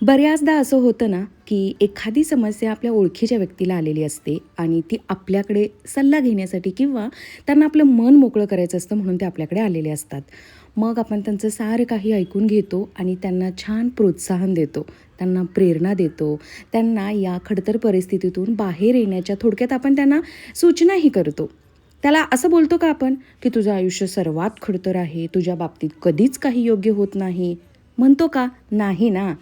बऱ्याचदा असं होतं ना, की एखादी समस्या आपल्या ओळखीच्या व्यक्तीला आलेली असते आणि ती आपल्याकडे सल्ला घेण्यासाठी किंवा त्यांना आपलं मन मोकळं करायचं असतं म्हणून ते आपल्याकडे आलेले असतात. मग आपण त्यांचं सारं काही ऐकून घेतो आणि त्यांना छान प्रोत्साहन देतो, त्यांना प्रेरणा देतो, त्यांना या खडतर परिस्थितीतून बाहेर येण्याच्या थोडक्यात आपण त्यांना सूचनाही करतो. त्याला असं बोलतो का आपण, की तुझं आयुष्य सर्वात खडतर आहे, तुझ्या बाबतीत कधीच काही योग्य होत नाही, म्हणतो का? नाही ना.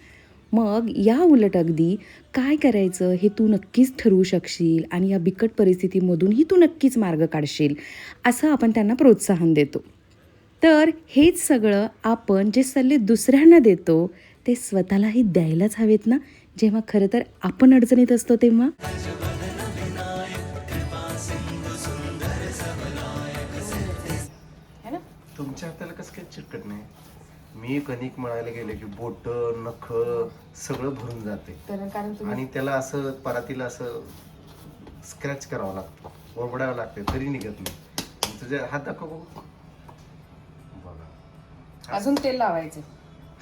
मग या उलट अगदी काय करायचं हे तू नक्कीच ठरवू शकशील आणि या बिकट परिस्थितीमधूनही तू नक्कीच मार्ग काढशील, असं आपण त्यांना प्रोत्साहन देतो. तर हेच सगळं आपण जे सल्ले दुसऱ्यांना देतो, ते स्वतःलाही द्यायलाच हवेत ना, जेव्हा खरं तर आपण अडचणीत असतो तेव्हा. है ना? तुमच्या हाताला कसं काही चिकट नाही. मी कणिक मळायला गेले की बोट नख सगळं भरून जाते कारण आणि त्याला असं परातीला असं स्क्रॅच करावं लागतं, ओरबडावं लागते तरी निघत नाही. आणि तुझे हात दाखव बघू. बघा अजून तेल लावायचं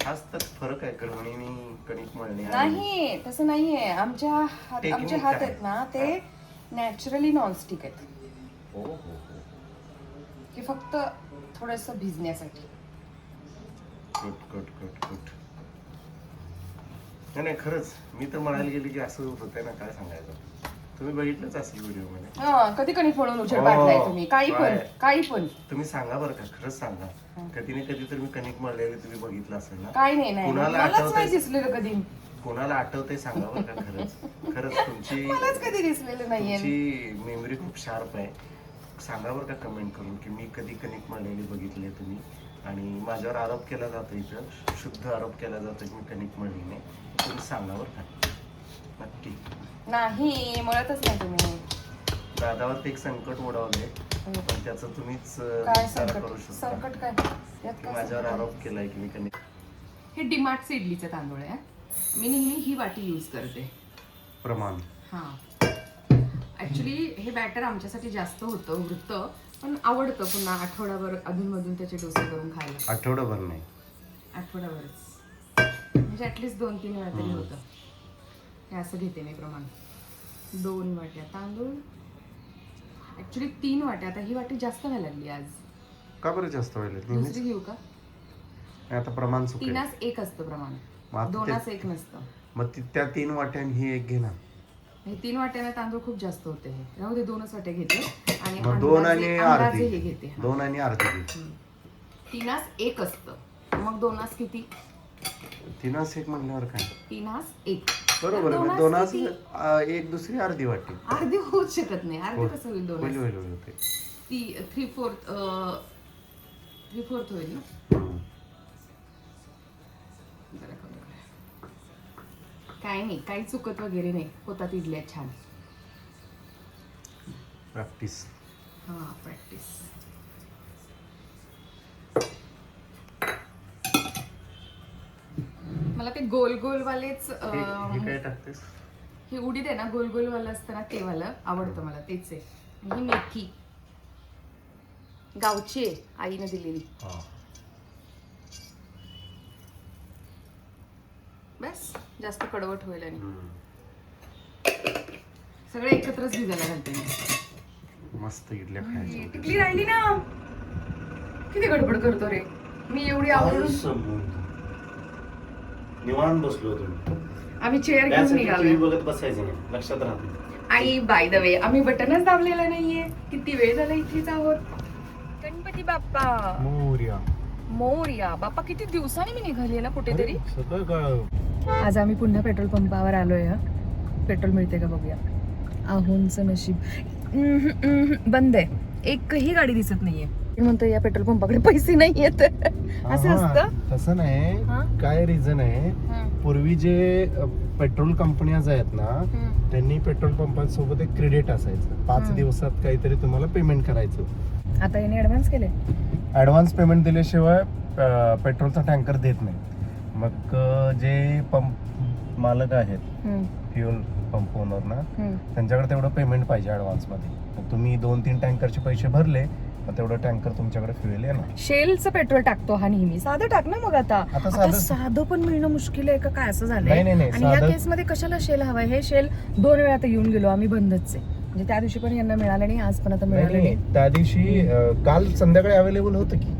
हाच तर फरक आहे गृहिणी कणिक मळणे आणि नाही, तसं नाहीये. आमचे Technique हात काय? आहेत ना, ते नॅचरली नॉनस्टिक आहेत, हो हो हो. की फक्त थोडंसं भिजण्यासाठी. Cut cut cut cut. नाही नाही खरंच मी तर म्हणायला गेली की असं होतंय ना, काय सांगायचं. तुम्ही बघितलंच असेल व्हिडिओ मध्ये. हा, कधी कणिक म्हणून उजेड हो, पाडलाय तुम्ही, काही पण काय? काही पण. तुम्ही सांगा बरं का, खरंच सांगा. कधी ना कधी तर मी कणिक मळलेली तुम्ही बघितलं असेल ना. काही नाही नाही कुणाला मलाच आठवतंय? नाही दिसलेलं कधी. कोणाला आठवतंय सांगा बरं का. खरंच खरंच तुमची मलाच कधी दिसलेलं नाहीये. तुमची मेमरी खूप शार्प आहे. सांगा बरं का कमेंट करून की मी कधी कणिक मळलेली बघितली तुम्ही. आणि माझ्यावर आरोप केला जातो, इथं शुद्ध आरोप केला जातो की मी कणिक मळली नाही. तुम्ही सांगा बरं का नक्की. नाही, मळतच नाही तुम्ही. दादावर एक संकट ओढवलंय पण त्याचं तुम्हीच काय विचार संकट? करू शकता संकट काय यात की काय माझ्यावर संकट? आरोप केलाय की मी कणिक. हे डिमार्टचे इडलीचे तांदूळ आहे. मी नेहमी ही वाटी यूज करते. प्रमाण हां, ॲक्च्युली हे बॅटर आमच्यासाठी जास्त होतं वृत्त, पण आवडतं पुन्हा आठवड्याभर अधूनमधून त्याचे डोसे करून खायला. आठवडाभर नाही. आठवड्याभरच म्हणजे ॲटलिस्ट 2-3 वेळा तरी होतं. हे असं घेते मी प्रमाण. 2 वाट्या तांदूळ, ॲक्च्युली 3 वाट्या. आता ही वाटी जास्त व्हायला लागली आज. का बरं जास्त व्हायला दुसरी घेऊ का? आता प्रमाण चुकेल. 3 1 असतं प्रमाण, मग आता 2 1 नसतं. मग त्या 3 वाट्यान ही एक घे ना. हे 3 वाट्याने तांदूळ खूप जास्त होते. हे राहू दे, 2च वाट्या घेते आणि मग 2 आणि अंदाजे हे अर्धी घेते. 2 आणि अर्धी घे. 3 1 असतं, मग 2 किती? 3 1 म्हणल्यावर काय 3 1 बरोबर आहे. 2 एक दुसरी अर्धी वाटी. अर्धी होऊच शकत नाही. अर्धी कसं होईल? 2 होईल होईल होईल होते. ती 3/4 होईल ना. जरा कमी करूया. काय नाही, काही चुकत वगैरे नाही, होतात इडल्या छान. प्रॅक्टिस. हां, प्रॅक्टिस. मला ते गोल गोलवालेच हे काय टाकतेस? हे उडीद आहे ना, गोल गोलवालं असतं ना, ते वालं आवडतं मला, तेच आहे. आणि ही मेथी गावची आहे, आईने दिलेली. बस, जास्त कडवट होईल आणि सगळे एकत्रच भिजायला घालते मी. मस्त इडल्या खायच्या. टिकली राहिली ना. किती गडबड करतो रे मी, एवढी आवडून. निवांत बसलो होतो. आम्ही चेअर घेऊन निघालो. बघत बसायचं नाही, लक्षात राहत. आणि बाय द वे, आम्ही बटनच दाबलेलं नाहीये. किती वेळ झाला इथेच आहोत. गणपती बाप्पा मोरया. मोरया. बाप्पा, किती दिवसांनी मी निघाली ना कुठेतरी. सगळं काय. आज आम्ही पुन्हा पेट्रोल पंपावर आलोय. पेट्रोल मिळते का बघूया. आहोंचं नशीब बंद आहे, एकही गाडी दिसत नाहीये. म्हणतो या पेट्रोल पंपाकडे पैसे नाही येत. असं असतं. तसं नाही, काय रिझन आहे. पूर्वी जे पेट्रोल कंपन्या आहेत ना, त्यांनी पेट्रोल पंपांसोबत एक क्रेडिट असायचं. 5 दिवसात काहीतरी तुम्हाला पेमेंट करायचं. आता याने ऍडव्हान्स केले. ऍडव्हान्स पेमेंट दिल्याशिवाय पेट्रोलचा टँकर देत नाही. मग जे पंप मालक आहेत, फ्युल पंप ओनर ना, त्यांच्याकडे तेवढं पेमेंट पाहिजे ऍडव्हान्स मध्ये. तुम्ही 2-3 टँकरचे पैसे भरले मग तेवढं टँकर तुमच्याकडे फ्युएल आहे ना. शेलचं पेट्रोल टाकतो हा नेहमी. साधं टाक ना मग आता साधं पण मिळणं मुश्किल आहे का काय असं झालंय. नाही, आणि या केस मध्ये कशाला शेल हवाय. हे शेल 2 वेळा आता येऊन गेलो आम्ही, बंदच आहे. म्हणजे त्या दिवशी पण यांना मिळालं नाही, आज पण आता मिळालं नाही. त्या दिवशी काल संध्याकाळी अवेलेबल होतं की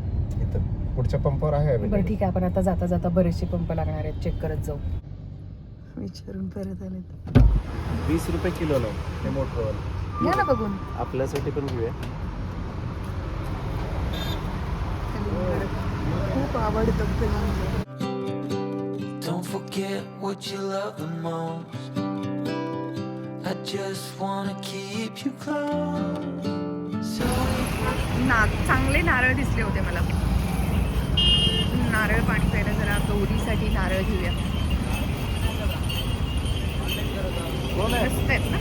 इथं पुढच्या पंपावर आहे. बरं ठीक आहे, आपण आता जाता जाता बरेचसे पंप लागणार आहेत, चेक करत जाऊ. विचारून परत आले. 20 रुपये किलो ना हे मोठं. घ्या ना बघून. आपल्यासाठी पण घेऊया. खूप आवडतं. Don't forget what you love the most. I just wanna keep you close. So चांगले नारळ दिसले होते मला. नारळ पाणी प्यायला जरा गौरीसाठी नारळ घेऊया. मस्त आहेत ना.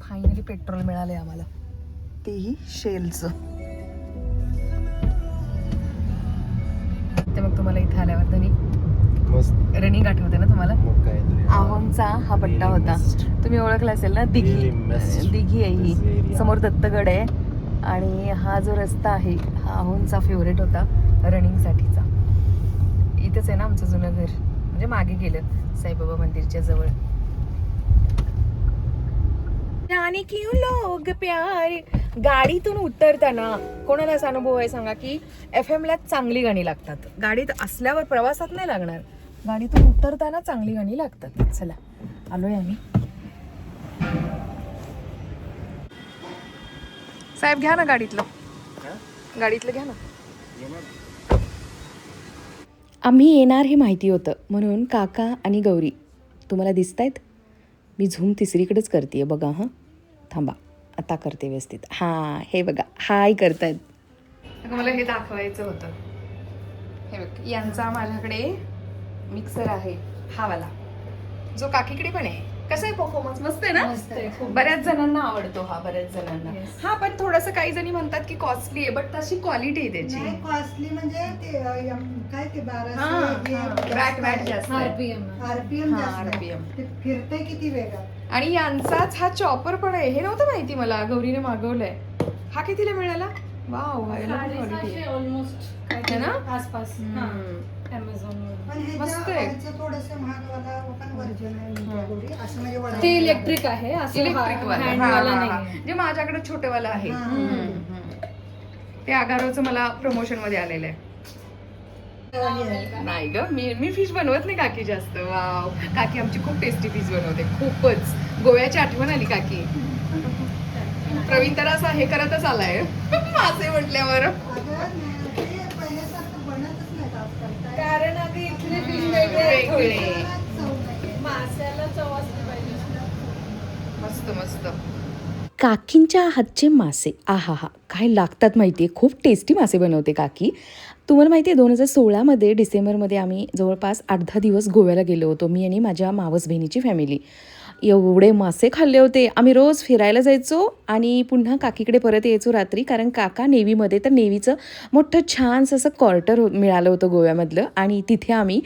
फायनली पेट्रोल मिळाले आम्हाला, तेही शेलचं. ते मग तुम्हाला इथे आल्यावर धनी मस्त रनिंग आठवते ना तुम्हाला. मग काय तरी. आहोमचा हा पट्टा होता, तुम्ही ओळखला असेल ना. दिघी दिघी आहे ही, समोर दत्तगड आहे. आणि हा जो रस्ता आहे हा आहोमचा फेवरेट होता रनिंगसाठीचा. इथंच आहे ना आमचं जुनं घर, म्हणजे मागे गेलं साईबाबा मंदिरच्या जवळ. आणि क्यों लोग प्यार. गाडीतून उतरताना कोणाला असा अनुभव आहे सांगा की FM ला चांगली गाणी लागतात. गाडीत असल्यावर प्रवासात नाही लागणार, गाडीतून उतरताना चांगली गाणी लागतात. चला आलोय आम्ही. साहेब घ्या ना गाडीतलं घ्या ना. आम्ही येणार हे माहिती होतं म्हणून काका आणि गौरी तुम्हाला दिसतायत. मी झूम तिसरीकडेच करते बघा. हां थांबा, आता करते व्यवस्थित. हां हे बघा, हाय करतायत. मला हे दाखवायचं होतं. हे बघ, यांचा माझ्याकडे मिक्सर आहे हा वाला, जो काकीकडे पण आहे. कसा आहे परफॉर्मन्स? मस्त आहे ना. बऱ्याच जणांना आवडतो हा, बऱ्याच जणांना. हा पण थोडंसं काही जणी म्हणतात की कॉस्टली आहे, बट तशी क्वालिटी आहे त्याची. कॉस्टली म्हणजे ते काय ते 1200 वॅट जास्त आरपीएम आरपीएम ते फिरते किती वेगात. आणि यांचाच हा चॉपर पण आहे. हे नव्हतं माहिती मला, गौरीने मागवलंय. हा कितीला मिळाला? वाव, क्वालिटी ऑलमोस्ट आहे ना आसपास. पण मस्त आहे. ह्याचं थोडंसं महागवाला पण व्हर्जन आहे म्हणजे गौरी, असं म्हणजे वडा. ते इलेक्ट्रिक आहे, असं इलेक्ट्रिक वाला. हँडवाला नाही. जे माझ्याकडे छोटेवाला आहे. ते आगारोचं मला प्रमोशन मध्ये आलेलं आहे. नाही ग, मी फिश बनवत नाही काकी जास्त. वाव, काकी आमची खूप टेस्टी फिश बनवते, खूपच. गोव्याची आठवण आली काकी. प्रवीण तर असं हे करतच आलाय मासे म्हटल्यावर. ते पहिल्यासारखं बनतच नाही आजकाल. कारण आधी इथले फिश वेगळे. माशाला चव असली पाहिजे. मस्त मस्त. काकींच्या हातचे मासे आहा हा काय लागतात माहिती आहे. खूप टेस्टी मासे बनवते काकी. तुम्हाला माहिती आहे 2016 डिसेंबरमध्ये आम्ही जवळपास 8-10 दिवस गोव्याला गेलो होतो, मी आणि माझ्या मावस बहिणीची फॅमिली. एवढे मासे खाल्ले होते. आम्ही रोज फिरायला जायचो आणि पुन्हा काकीकडे परत यायचो रात्री, कारण काका नेव्हीमध्ये, तर नेव्हीचं मोठं छानसं असं क्वार्टर मिळालं होतं गोव्यामधलं. आणि तिथे आम्ही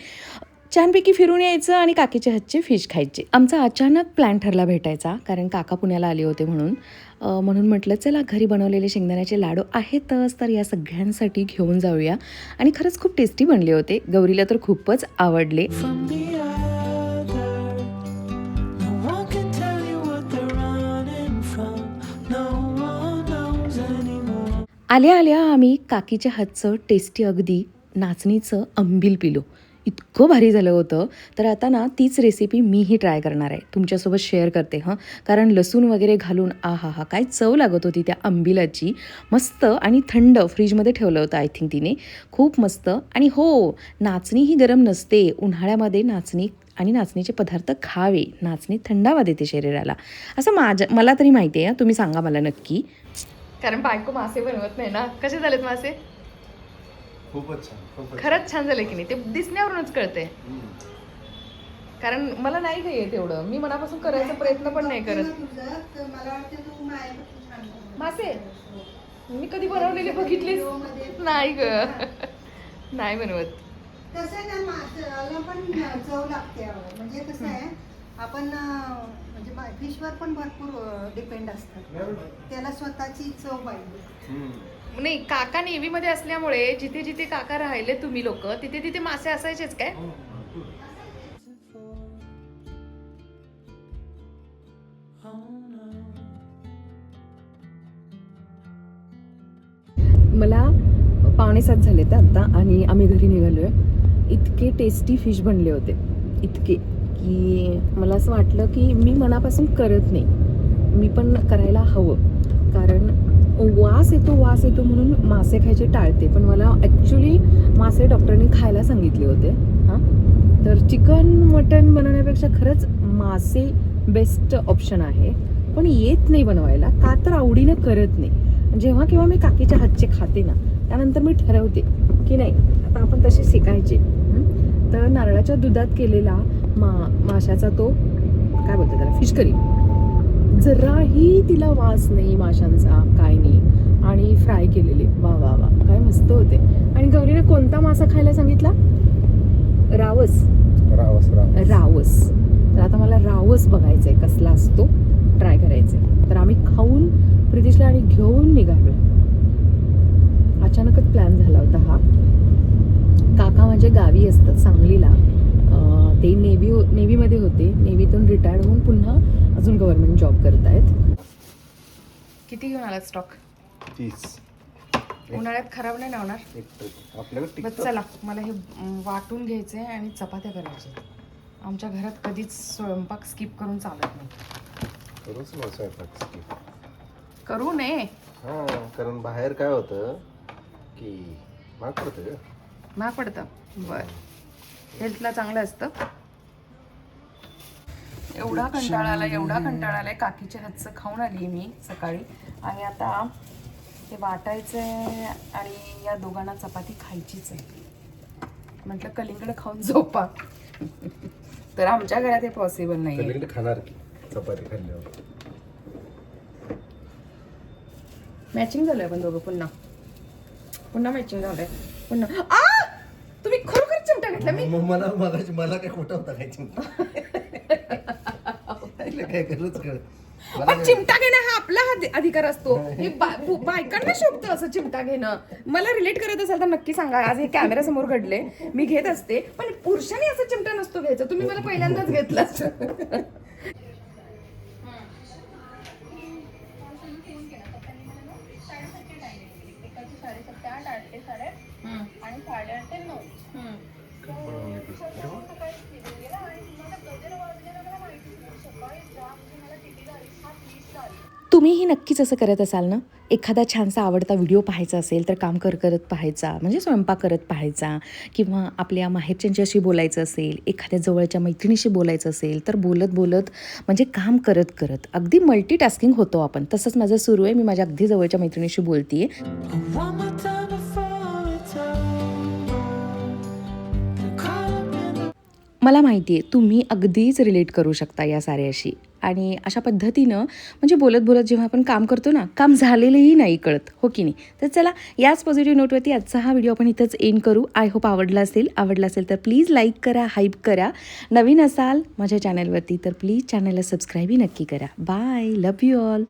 छानपैकी फिरून यायचं आणि काकीच्या हातचे फिश खायचे. आमचा अचानक प्लॅन ठरला भेटायचा, कारण काका पुण्याला आले होते म्हणून म्हटलं चला घरी बनवलेले शेंगदाण्याचे लाडू आहेतच, तर या सगळ्यांसाठी घेऊन जाऊया. आणि खरंच खूप टेस्टी बनले होते. गौरीला तर खूपच आवडले. from the other, no one can tell you what they're running from. No one knows anymore. आल्या आल्या आम्ही काकीच्या हातचं टेस्टी अगदी नाचणीचं आंबील पिलो. इतकं भारी झालं होतं. तर आता ना तीच रेसिपी मीही ट्राय करणार आहे, तुमच्यासोबत शेअर करते हां. कारण लसूण वगैरे घालून आहा हा काय चव लागत होती त्या आंबिलाची. मस्त. आणि थंड फ्रीजमध्ये ठेवलं होतं आय थिंक तिने. खूप मस्त. आणि हो, नाचणी ही गरम नसते. उन्हाळ्यामध्ये नाचणी आणि नाचणीचे पदार्थ खावे. नाचणी थंडावा देते शरीराला, असं मला तरी माहिती आहे. तुम्ही सांगा मला नक्की. कारण बायको मासे बनवत नाही ना. कसे झालेत मासे? खूपच छान, खूपच खरंच छान झाले की नाही, ते दिसण्यावरूनच कळते. कारण मला नाही काही येत एवढं, मी मनापासून करायचा प्रयत्न पण नाही करत. मला वाटतं तू माझ्यापेक्षा छान बनवते. मासे मी कधी बनवलेले बघितलेच नाही ग. नाही बनवत. कसं आहे ना, माशाला पण चव लागते. म्हणजे कसं आहे, आपण म्हणजे फिशवर पण भरपूर डिपेंड असतात. त्याला स्वतःची चव पाहिजे. नाही, काका नेव्हीमध्ये असल्यामुळे जिथे जिथे काका राहिले तुम्ही लोक तिथे तिथे मासे असायचेच काय? मला 6:45 झाले तर आत्ता आणि आम्ही घरी निघालोय. इतके टेस्टी फिश बनले होते, इतके की मला असं वाटलं की मी मनापासून करत नाही, मी पण करायला हवं. कारण वास येतो म्हणून मासे खायचे टाळते, पण मला ॲक्च्युली मासे डॉक्टरने खायला सांगितले होते. हां, तर चिकन मटन बनवण्यापेक्षा खरंच मासे बेस्ट ऑप्शन आहे. पण येत नाही बनवायला, का तर आवडीनं करत नाही. जेव्हा केव्हा मी काकीच्या हातचे खाते ना, त्यानंतर मी ठरवते की नाही आता आपण तसे शिकायचे. तर नारळाच्या दुधात केलेला माशाचा तो काय बोलतात त्याला, फिश करी, जराही तिला वास नाही माशांचा, काय नाही. आणि फ्राय केलेले, वा वा वा काय मस्त होते. आणि गौरीने कोणता मासा खायला सांगितला? रावस. तर आता मला रावस बघायचा आहे कसला असतो, ट्राय करायचं आहे. तर आम्ही खाऊन प्रितिशला आणि घेऊन निघालो. अचानकच प्लॅन झाला होता हा. काका माझे गावी असतात सांगलीला. ते नेव्हीमध्ये होते, नेव्हीतून रिटायर्ड होऊन पुन्हा अजून गव्हर्नमेंट जॉब करत आहेत. किती घेऊन आला स्टॉक? 30. उन्हाळ्यात खराब नाही ना होणार? आपल्याकडे बस चला, मला हे वाटून घ्यायचे आणि चपात्या करायच्या. आमच्या घरात कधीच स्वयंपाक स्किप करून चालत नाही. करू नये. हा, कारण बाहेर काय होतं की महाग पडतं. महाग पडतं. बरं, हेल्थला चांगलं असतं. एवढा कंटाळा आलाय. काकीच्या हातचं खाऊन आली मी सकाळी आणि आता ते वाटायचंय आणि या दोघांना चपाती खायचीच आहे. म्हटलं कलिंगड खाऊन झोपा. तर आमच्या घरात हे पॉसिबल नाही. खाणार की चपाती खाल्ल्यावर मॅचिंग झालंय पण दोघं पुन्हा मॅचिंग झालंय पुन्हा. तुम्ही खरोखर चिमटा घेतला. मी मला काय खोटं होता काय चिमटा काय करूच कळ. पण चिमटा घेणं हा आपला अधिकार असतो. हे बायकांना शोभतं असं चिमटा घेणं. मला रिलेट करत असाल तर नक्की सांगा. आज हे कॅमेरा समोर घडले, मी घेत असते, पण पुरुषांनी असं चिमटा नसतो घ्यायचा. तुम्ही मला पहिल्यांदाच घेतला. तुम्हीही नक्कीच असं करत असाल ना. एखादा छानसा आवडता व्हिडिओ पाहायचा असेल तर काम करत पाहायचा, म्हणजे स्वयंपाक करत पाहायचा, किंवा आपल्या माहेरच्यांच्याशी बोलायचं असेल, एखाद्या जवळच्या मैत्रिणीशी बोलायचं असेल तर बोलत म्हणजे काम करत अगदी मल्टीटास्किंग होतो आपण. तसंच माझं सुरू आहे. मी माझ्या अगदी जवळच्या मैत्रिणीशी बोलतीये. One more time before it's over. Caught up in the मला माहिती आहे तुम्ही अगदीच रिलेट करू शकता या साऱ्याशी. आणि अशा पद्धतीनं म्हणजे बोलत जेव्हा आपण काम करतो ना, काम झालेलंही नाही कळत, हो की नाही. तर चला, याच पॉझिटिव्ह नोटवरती आजचा हा व्हिडिओ आपण इथंच एंड करू. आय होप आवडला असेल तर प्लीज लाईक करा, हाईप करा. नवीन असाल माझ्या चॅनलवरती तर प्लीज चॅनलला सबस्क्राईबही नक्की करा. Bye, love you all.